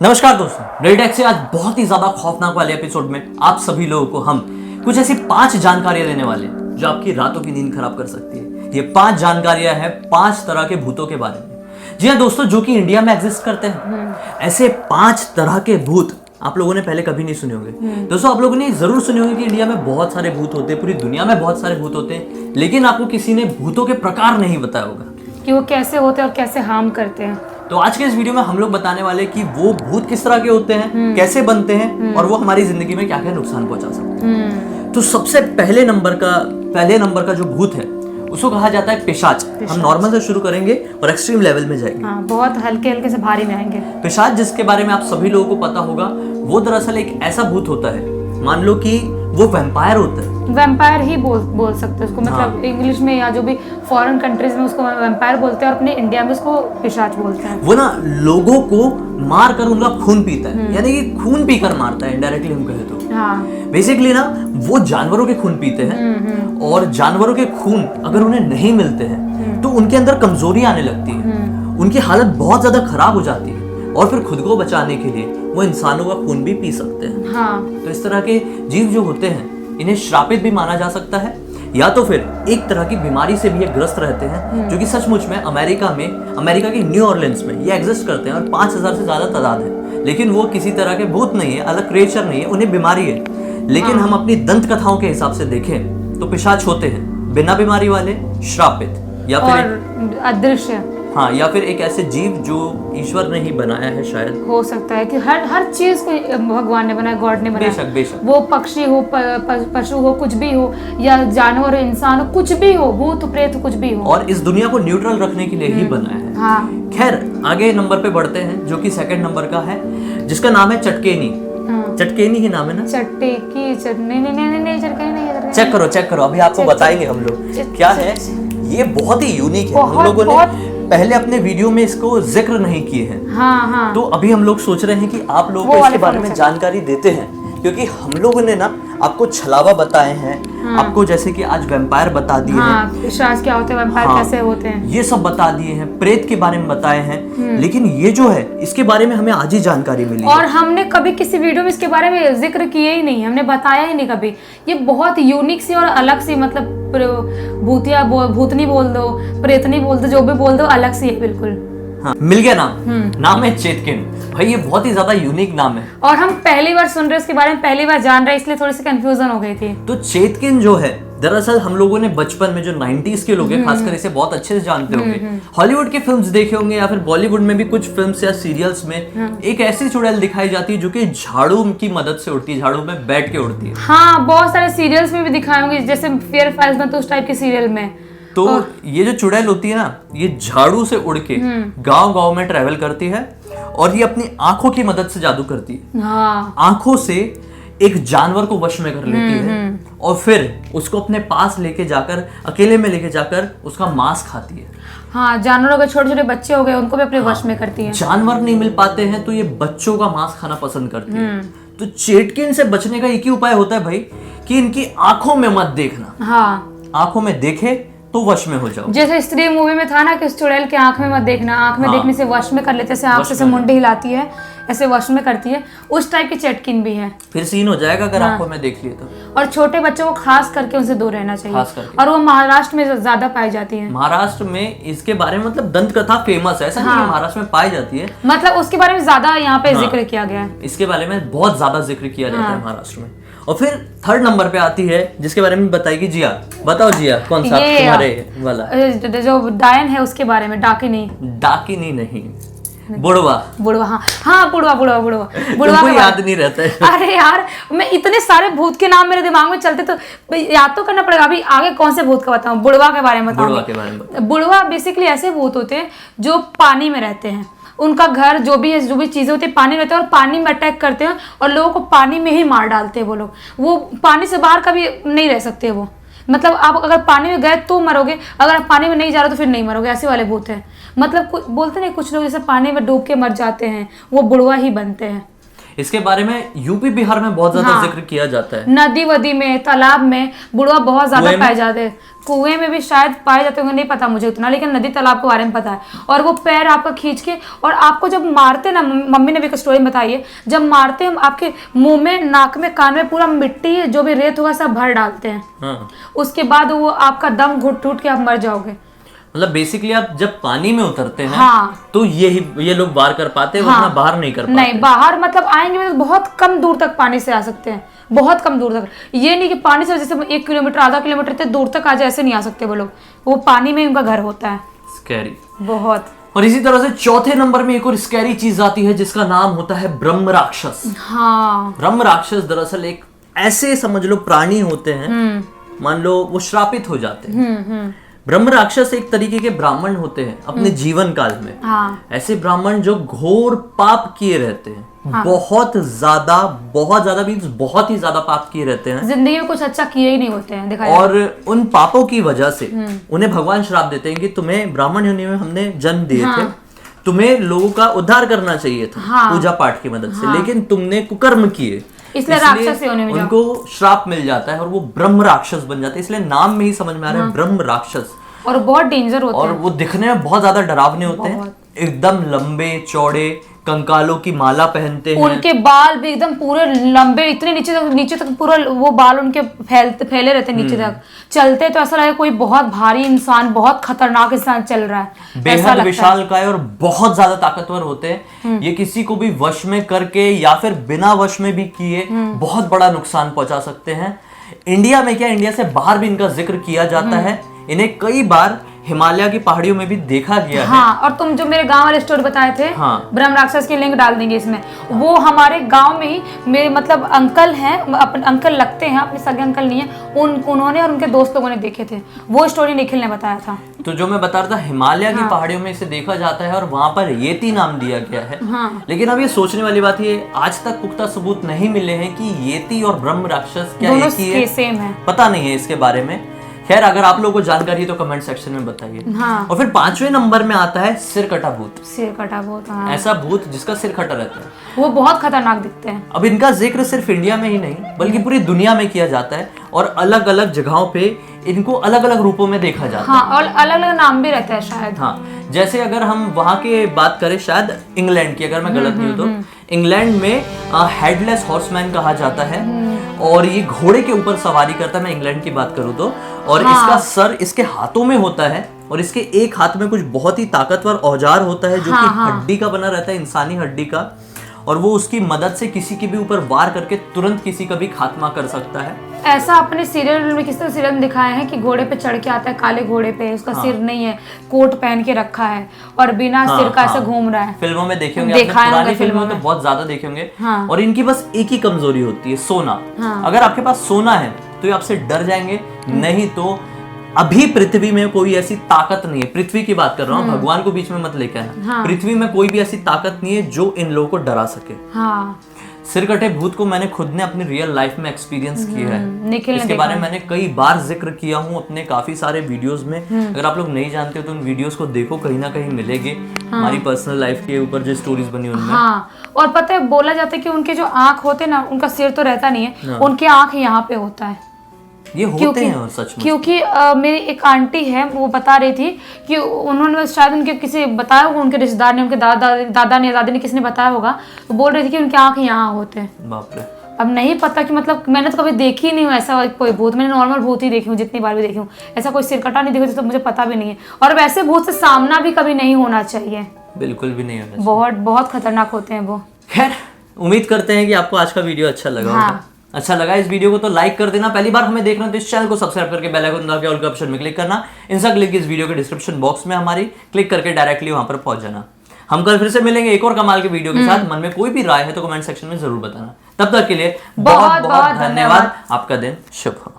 नमस्कार दोस्तों, red x से आज बहुत ही ज्यादा खौफनाक वाले एपिसोड में आप सभी लोगों को हम कुछ ऐसी 5 जानकारियां देने वाले हैं जो आपकी रातों की नींद खराब कर सकती है। ये 5 जानकारियां हैं 5 तरह के भूतों के बारे में। जी हाँ दोस्तों, जो कि इंडिया में एग्जिस्ट करते हैं। ऐसे 5 तरह के भूत आप लोगों ने पहले कभी नहीं सुने होंगे। दोस्तों, आप लोगों ने जरूर सुने होंगे कि इंडिया में बहुत सारे भूत होते हैं, पूरी दुनिया में बहुत सारे भूत होते हैं, लेकिन आपको किसी ने भूतों के प्रकार नहीं बताया होगा कि वो कैसे होते हैं और कैसे हार्म करते हैं। तो आज के इस वीडियो में हम लोग बताने वाले कि वो भूत किस तरह के होते हैं, कैसे बनते हैं और वो हमारी जिंदगी में क्या क्या नुकसान पहुंचा सकते हैं। तो सबसे पहले नंबर का जो भूत है उसको कहा जाता है पिशाच। हम नॉर्मल से शुरू करेंगे और एक्सट्रीम लेवल में जाएंगे। बहुत हल्के हल्के से भारी में आएंगे। पिशाच, जिसके बारे में आप सभी लोगों को पता होगा, वो दरअसल एक ऐसा भूत होता है, मान लो कि वो वैम्पायर होता है। वैम्पायर ही बोल सकते हैं उसको, मतलब इंग्लिश में या जो भी फॉरेन कंट्रीज में उसको वैम्पायर बोलते हैं और अपने इंडिया में उसको पिशाच बोलते हैं। वो ना लोगों को मार कर उनका खून पीता है, यानी कि खून पीकर मारता है, इनडायरेक्टली हम कहे तो। बेसिकली ना वो जानवरों के खून पीते हैं और जानवरों के खून अगर उन्हें नहीं मिलते हैं तो उनके अंदर कमजोरी आने लगती है, उनकी हालत बहुत ज्यादा खराब हो जाती है और फिर खुद को बचाने के लिए वो इंसानों का खून भी पी सकते हैं। तो इस तरह के जीव जो होते हैं इन्हें श्रापित भी माना जा सकता है, या तो फिर एक तरह की बीमारी से भी ये ग्रस्त रहते हैं, जो कि सचमुच में अमेरिका के न्यू ऑरलिन्स में ये एग्जिस्ट करते हैं और 5000 से ज्यादा तादाद है। लेकिन वो किसी तरह के भूत नहीं है, अलग क्रिएचर नहीं है, उन्हें बीमारी है। लेकिन हम अपनी दंत कथाओं के हिसाब से देखें तो पिशाच होते हैं बिना बीमारी वाले, श्रापित या फिर अदृश्य। या फिर एक ऐसे जीव जो ईश्वर ने ही बनाया है, शायद हो सकता है कि हर चीज को भगवान ने बनाया, गॉड ने बनाया। बेशक वो पक्षी हो, पशु हो, कुछ भी हो, या जानवर, इंसान हो, कुछ भी हो, भूत प्रेत कुछ भी हो, और इस दुनिया को न्यूट्रल रखने के लिए ही बनाया है। खैर, आगे नंबर पे बढ़ते हैं जो कि सेकंड नंबर का है, जिसका नाम है चटकेनी। चटकेनी ही नाम है ना? चटकेनी नहीं। चेक करो, अभी आपको बताएंगे हम लोग क्या है। ये बहुत ही यूनिक है, हम लोगों ने पहले अपने वीडियो में इसको जिक्र नहीं किए हैं। तो अभी हम लोग सोच रहे हैं कि आप लोगों को इसके बारे में जानकारी देते हैं, क्योंकि हम लोगों ने ना आपको छलावा बताए हैं, आपको जैसे कि आज वैम्पायर बता दिए हैं, पिशाच क्या होते हैं, वैम्पायर कैसे होते हैं, ये सब बता दिए हैं, प्रेत के बारे में बताए हैं। लेकिन ये जो है इसके बारे में हमें आज ही जानकारी मिली और हमने कभी किसी वीडियो में इसके बारे में जिक्र किए ही नहीं, हमने बताया ही नहीं कभी। ये बहुत यूनिक सी और अलग सी, मतलब भूतनी बोल दो, प्रेतनी बोल दो, जो भी बोल दो, अलग सी है बिल्कुल। मिल गया नाम है चेतकिन। भाई ये बहुत ही ज्यादा यूनिक नाम है और हम पहली बार सुन रहे, इसके बारे में पहली बार जान रहे, इसलिए थोड़ी सी कंफ्यूजन हो गई थी। तो चेतकिन जो है, दरअसल हम लोगों ने बचपन में, जो 90s के लोग हैं खासकर, इसे बहुत अच्छे से जानते होंगे। हॉलीवुड की फिल्म्स देखे होंगे या फिर बॉलीवुड में भी कुछ फिल्म्स या सीरियल्स में एक ऐसी चुड़ैल दिखाई जाती है जो कि झाड़ू की मदद से उड़ती है, झाड़ू में बैठ के उड़ती है। बहुत सारे सीरियल्स में भी दिखाए होंगे, जैसे फेयर फाइल्स में, तो उस टाइप के सीरियल में। तो ये जो चुड़ैल होती है ना, ये झाड़ू से उड़ के गांव में ट्रेवल करती है और ये अपनी आंखों की मदद से जादू करती है। आंखों से एक जानवर को वश में कर लेती है और फिर उसको अपने पास लेके जाकर, अकेले में लेके जाकर उसका मांस खाती है। जानवरों के छोटे छोटे बच्चे हो गए, उनको भी अपने वश में करती है। जानवर नहीं मिल पाते हैं तो ये बच्चों का मांस खाना पसंद करती है। तो चेटकिन से बचने का एक ही उपाय होता है भाई, कि इनकी आंखों में मत देखना। आंखों में देखे तो वश में हो जाओ। जैसे स्त्री मूवी में था ना कि उस चुड़ैल के आंख में मत देखना, आंख में देखने से वश में कर लेते, जैसे आंख से मुंडी हिलाती है, ऐसे वश में करती है, उस टाइप की चटकिन भी है। फिर सीन हो जाएगा अगर आंखों में देख लिए तो। और छोटे बच्चों को खास करके उनसे दूर रहना चाहिए, और वो महाराष्ट्र में ज्यादा पाई जाती है। महाराष्ट्र में इसके बारे में, मतलब दंत कथा फेमस है, ऐसा नहीं है, महाराष्ट्र में पाई जाती है, मतलब उसके बारे में ज्यादा यहाँ पे जिक्र किया गया है। इसके बारे में बहुत ज्यादा जिक्र किया जाता है महाराष्ट्र में। और फिर थर्ड नंबर पे आती है, जिसके बारे में बताएगी जिया। बताओ जिया, कौन सा तुम्हारे वाला? जो डायन है उसके बारे में। डाकिनी नहीं, बुढ़वा। बुढ़वा याद नहीं रहता है। अरे यार, मैं इतने सारे भूत के नाम मेरे दिमाग में चलते तो याद तो करना पड़ेगा। अभी आगे कौन से भूत का बताऊं? बुढ़वा के बारे में बताऊंगी। बुढ़वा बेसिकली ऐसे भूत होते हैं जो पानी में रहते हैं, उनका घर जो भी चीजें होती है पानी रहते हैं, और पानी में अटैक करते हैं और लोगों को पानी में ही मार डालते हैं। वो पानी से बाहर कभी नहीं रह सकते। वो मतलब आप अगर पानी में गए तो मरोगे, अगर आप पानी में नहीं जा रहे तो फिर नहीं मरोगे, ऐसे वाले भूत हैं। मतलब बोलते नहीं कुछ लोग जैसे पानी में डूब के मर जाते हैं, वो बुढ़वा ही बनते हैं। इसके बारे में यूपी बिहार में बहुत ज्यादा जिक्र किया जाता है। नदी वदी में, तालाब में बुढ़वा बहुत ज्यादा पाए जाते हैं। कुएं में भी शायद पाए जाते होंगे, नहीं पता मुझे उतना, लेकिन नदी तालाब के बारे में पता है। और वो पैर आपका खींच के, और आपको जब मारते ना, मम्मी ने भी एक स्टोरी बताई है, जब मारते हैं आपके मुंह में, नाक में, कान में पूरा मिट्टी जो भी रेत होगा सब भर डालते हैं। हाँ। उसके बाद वो आपका दम घुट के आप मर जाओगे। मतलब बेसिकली आप जब पानी में उतरते हैं, हाँ, तो ये लोग बाहर कर पाते हैं, वरना बाहर नहीं कर पाते। नहीं, बाहर मतलब आएंगे मतलब बहुत कम दूर तक पानी से आ सकते हैं, बहुत कम दूर तक। ये नहीं कि पानी से जैसे 1 किलोमीटर, आधा किलोमीटर इतने दूर तक आ जाए, ऐसे नहीं आ सकते वो लोग। वो पानी में उनका घर होता है। स्कैरी बहुत। और इसी तरह से चौथे नंबर में एक और स्कैरी चीज आती है जिसका नाम होता है ब्रह्म राक्षस। हाँ। ब्रह्म राक्षस दरअसल एक ऐसे समझ लो प्राणी होते हैं, मान लो वो श्रापित हो जाते हैं। ब्रह्म राक्षस एक तरीके के ब्राह्मण होते हैं अपने जीवन काल में। हाँ। ऐसे ब्राह्मण जो घोर पाप किए रहते हैं। हाँ। बहुत ज्यादा मीन्स बहुत ही ज्यादा पाप किए रहते हैं, जिंदगी में कुछ अच्छा किए ही नहीं होते हैं दिखाया। और उन पापों की वजह से उन्हें भगवान श्राप देते हैं कि तुम्हें ब्राह्मण योनि में हमने जन्म दिए थे, तुम्हें लोगों का उद्धार करना चाहिए था पूजा पाठ की मदद से, लेकिन तुमने कुकर्म किए, इसलिए राक्षस होने में उनको श्राप मिल जाता है और वो ब्रह्म राक्षस बन जाते हैं। इसलिए नाम में ही समझ में आ रहा है ब्रह्म राक्षस। और बहुत डेंजर होते हैं, और वो दिखने में बहुत ज्यादा डरावने होते हैं, एकदम लंबे चौड़े, कंकालों की माला पहनते हैं। उनके बाल भी एकदम पूरे लंबे, इतने नीचे तक पूरा वो बाल उनके फैले रहते हैं नीचे तक। चलते तो ऐसा लगे कोई बहुत भारी इंसान, बहुत खतरनाक इंसान चल रहा है। बेहद विशालकाय और बहुत ज्यादा ताकतवर होते हैं। ये किसी को भी वश में करके या फिर बिना वश में भी किए बहुत बड़ा नुकसान पहुंचा सकते हैं। इंडिया में क्या, इंडिया से बाहर भी इनका जिक्र किया जाता है। इन्हें कई बार हिमालय की पहाड़ियों में भी देखा गया है। और तुम जो मेरे गांव वाले स्टोरी बताए थे, ब्रह्म राक्षस की लिंक डाल देंगे इसमें। वो हमारे गांव में ही मेरे मतलब अंकल हैं, अपने अंकल लगते हैं, अपने सगे अंकल नहीं है, उन्होंने और उनके दोस्त लोगों ने देखे थे। वो स्टोरी निखिल ने बताया था। तो जो मैं बता रहा था, हिमालय की पहाड़ियों में इसे देखा जाता है और वहां पर येती नाम दिया गया है। लेकिन अब ये सोचने वाली बात, ये आज तक पुख्ता सबूत नहीं मिले हैं कि येती और ब्रह्म राक्षस क्या एक ही है, सेम है, पता नहीं है इसके बारे में। खैर, अगर आप लोगों को जानकारी है तो कमेंट सेक्शन में बताइए। हाँ। और फिर 5वें नंबर में आता है सिरकटा भूत। सिरकटा भूत, हाँ। ऐसा भूत जिसका सिर कटा रहता है, वो बहुत खतरनाक दिखते हैं। अब इनका जिक्र सिर्फ इंडिया में ही नहीं बल्कि पूरी दुनिया में किया जाता है और अलग अलग जगहों पे इनको अलग अलग रूपों में देखा जाता है। और अलग अलग नाम भी रहता है शायद। हाँ, जैसे अगर हम वहां के बात करें, शायद इंग्लैंड की, अगर मैं गलत नहीं हूँ तो इंग्लैंड में हेडलेस हॉर्समैन कहा जाता है और ये घोड़े के ऊपर सवारी करता है, मैं इंग्लैंड की बात करूँ तो। और इसका सर इसके हाथों में होता है और इसके एक हाथ में कुछ बहुत ही ताकतवर औजार होता है जो कि हड्डी का बना रहता है, इंसानी हड्डी का, और वो उसकी मदद से किसी के भी ऊपर वार करके तुरंत किसी का भी खात्मा कर सकता है। ऐसा अपने सीरियल में, किसी सीरियल में दिखाया है कि घोड़े पे चढ़ के आता है, काले घोड़े पे, उसका सिर नहीं है, कोट पहन के रखा है और बिना सिर का ऐसे घूम रहा है। फिल्मों में देखे होंगे, पुरानी फिल्मों में तो बहुत ज्यादा देखे होंगे। और इनकी बस एक ही कमजोरी होती है, सोना। अगर आपके पास सोना है तो ये आपसे डर जाएंगे, नहीं तो अभी पृथ्वी में कोई ऐसी ताकत नहीं है, पृथ्वी की बात कर रहा हूँ, भगवान को बीच में मत लेके आना। पृथ्वी में कोई भी ऐसी ताकत नहीं है जो इन लोगों को डरा सके। सिरकटे भूत को मैंने खुद ने अपनी रियल लाइफ में एक्सपीरियंस किया है। इसके बारे में मैंने कई बार जिक्र किया हूँ अपने काफी सारे वीडियोस में। अगर आप लोग नहीं जानते हो तो उन वीडियोस को देखो, कहीं ना कहीं मिलेंगे हमारी पर्सनल लाइफ के ऊपर जो स्टोरीज बनी उनमें। और पता है, बोला जाता है कि उनके जो आंख होते ना, उनका सिर तो रहता नहीं है, उनके आंख यहाँ पे होता है। ये होते हैं सच में, क्योंकि मेरी एक आंटी है, वो बता रही थी कि उन्होंने शायद उनके किसी बताया होगा, उनके रिश्तेदार ने, उनके दादा ने, दादी ने, किसी ने बताया होगा, तो बोल रही थी कि उनके आंख यहाँ होते हैं। बाप रे। अब नहीं पता कि मतलब मैंने तो कभी देखी नहीं हूँ ऐसा कोई भूत, मैंने नॉर्मल भूत ही देखी हूँ, जितनी बार भी देखी हूँ। ऐसा कोई सिरकटा नहीं देखी तो मुझे पता भी नहीं है। और वैसे भूत से सामना भी कभी नहीं होना चाहिए, बिल्कुल भी नहीं होना चाहिए। बहुत बहुत खतरनाक होते हैं वो। खैर, उम्मीद करते हैं कि आपको आज का वीडियो अच्छा लगा होगा। अच्छा लगा इस वीडियो को तो लाइक कर देना, पहली बार हमें देख रहे हो तो इस चैनल को सब्सक्राइब करके बेल आइकन दबा के ऑल के ऑप्शन में क्लिक करना। इंस्टा लिंक इस वीडियो के डिस्क्रिप्शन बॉक्स में हमारी, क्लिक करके डायरेक्टली वहां पर पहुंच जाना। हम कल फिर से मिलेंगे एक और कमाल के वीडियो के साथ। मन में कोई भी राय है तो कमेंट सेक्शन में जरूर बताना। तब तक के लिए बहुत बहुत धन्यवाद। आपका दिन शुभ हो।